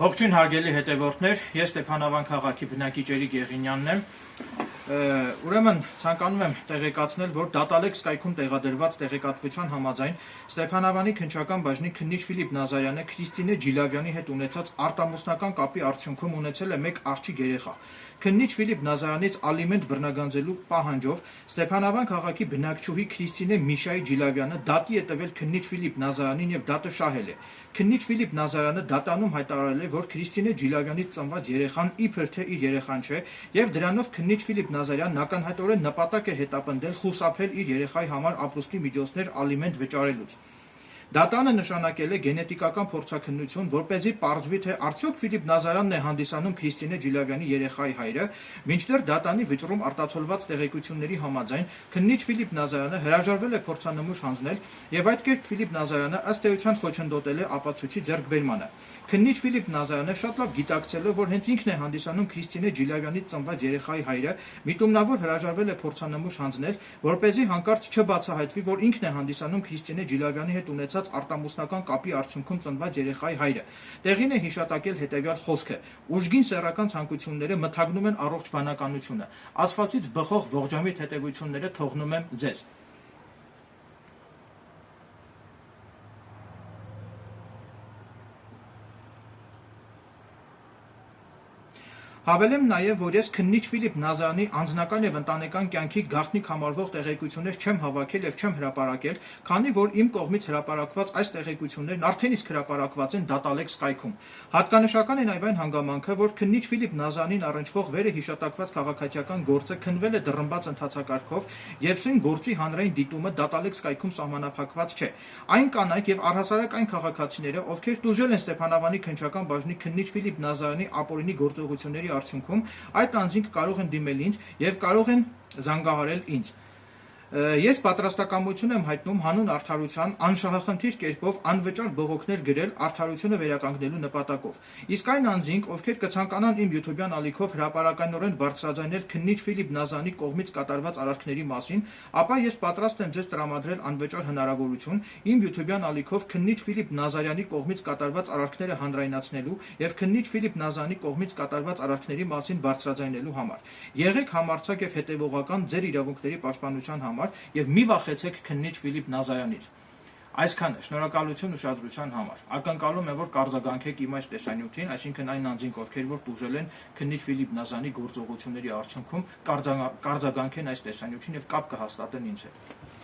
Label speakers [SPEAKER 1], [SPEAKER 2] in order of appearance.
[SPEAKER 1] Ողջույն հարգելի հետևորդներ, ես Ստեփանավան քաղաքի բնակիչ Էրիկ Եղինյանն եմ։ Ուրեմն ցանկանում եմ տեղեկացնել, որ Դատալեքս կայքում տեղադրված տեղեկատվության համաձայն Ստեփանավանի քննչական բաժնի քննիչ Ֆիլիպ Նազարյանը Քրիստինե Ջիլավյանի հետ ունեցած արտամուսնական կապի արդյունքում ունեցել է մեկ աղջիկ երեխա։ Քննիչ Ֆիլիպ Նազարյանից ալիմենտ բռնագանձելու պահանջով Ստեփանավան քաղաքի բնակչուհի Քրիստինե Միշայի Ջիլավյանը դատի է տվել քննիչ Ֆիլիպ Նազարյանին եւ դատը շահել է։ Քննիչ Ֆիլիպ Նազարյանը դատանում հայտարարել է, որ Քրիստինե Ջիլավյանից ծնված երեխան իբր թե իր երեխան չէ եւ դրանով քննիչ Ֆիլիպ Նազարյանն ակնհայտորեն նպատակ է հետապնդել խուսափել իր երեխայի համար ապրուստի միջոցներ ալիմենտ վճարելուց։ Դատանը նշանակել է գենետիկական փորձաքննություն, որպեսզի պարզվի, թե արդյոք Ֆիլիպ Նազարյանն է հանդիսանում Քրիստինե Ջիլավյանի երեխայի հայրը, մինչդեռ դատանի վճռում արտացոլված տեղեկությունների համաձայն քննիչ Ֆիլիպ Նազարյանը հրաժարվել է փորձանմուշ հանձնել եւ այդ կերպ Ֆիլիպ Նազարյանը ըստ էության խոչընդոտել է ապացույցի ձեռքբերմանը։ Քննիչ Ֆիլիպ Նազարյանը շատ լավ գիտակցելով, որ հենց ինքն է հանդիսանում Քրիստինե Ջիլավյանից ծնված երեխայի հայրը, միտումնավոր հրաժարվել է փորձանմուշ հանձնել, որպեսզի հանկարծ չբացահայտվի, որ ինքն է հանդիսանում Քրիստինե Ջիլավյանի հետ ունեցած արտամուսնական կապի արդյունքում ծնված երեխայի հայրը։ Տեղին է հիշատակել հետևյալ խոսքը. ուժգին սեռական ցանկությունները մթագնում են առողջ բանականությունը։ Ասվածից բխող ողջամիտ հետևությունները թողնում եմ ձեզ։ Հավելեմ նաև, որ ես քննիչ Ֆիլիպ Նազարյանի անձնական եւ ընտանեկան կյանքի գաղտնիք համարվող տեղեկություններ չեմ հավաքել եւ չեմ հրապարակել, քանի որ իմ կողմից հրապարակված այս տեղեկություններն արդեն իսկ հրապարակված են Դատալեքս կայքում։ Հատկանշական է նաև այն հանգամանքը, որ քննիչ Ֆիլիպ Նազարյանին առնչվող վերը հիշատակված քաղաքացիական գործը քննվել է դռնբաց ընթացակարգով եւ սույն գործի հանրային դիտումը Դատալեքս կայքում սահմանափակված չէ։ Այն կանայք եւ առհասարակ այն քաղաքացիները, ովքեր տուժել են Ստեփանավանի քննչական բաժնի քննիչ Ֆիլիպ Նազարյանի ապօրինի գործողությունների արդյունքում այդ անձինք կարող են դիմել ինձ եւ կարող են զանգահարել ինձ։ Ես պատրաստակամություն եմ հայտնում հանուն արդարության անշահախնդիր կերպով անվճար բողոքներ գրել արդարությունը վերականգնելու նպատակով։ Իսկ այն անձինք, ովքեր կցանկանան իմ YouTube-յան ալիքով հրապարակայնորեն բարձրաձայնել քննիչ Ֆիլիպ Նազարյանի կողմից կատարված արարքների մասին, ապա ես պատրաստ եմ ձեզ տրամադրել անվճար հնարավորություն իմ YouTube-յան ալիքով քննիչ Ֆիլիպ Նազարյանի կողմից կատարված արարքները հանրայնացնելու եւ քննիչ Ֆիլիպ Նազարյանի կողմից կատարված արարքների մասին բարձրաձայնելու համար։ Եղեք համարձակ եւ հետեւողական ձեր իրավունքների պաշտպանության համար եւ մի վախեցեք քննիչ Ֆիլիպ Նազարյանից։ Այսքանը, շնորհակալություն ուշադրության համար։ Ակնկալում եմ, որ կարձագանքեք իմ այս տեսանյութին, այսինքն այն անձինք, ովքեր որ տուժել են քննիչ Ֆիլիպ Նազարյանի գործողությունների արդյունքում, կարձագանքեն այս տեսանյութին եւ կապ կհաստատեն ինձ հետ։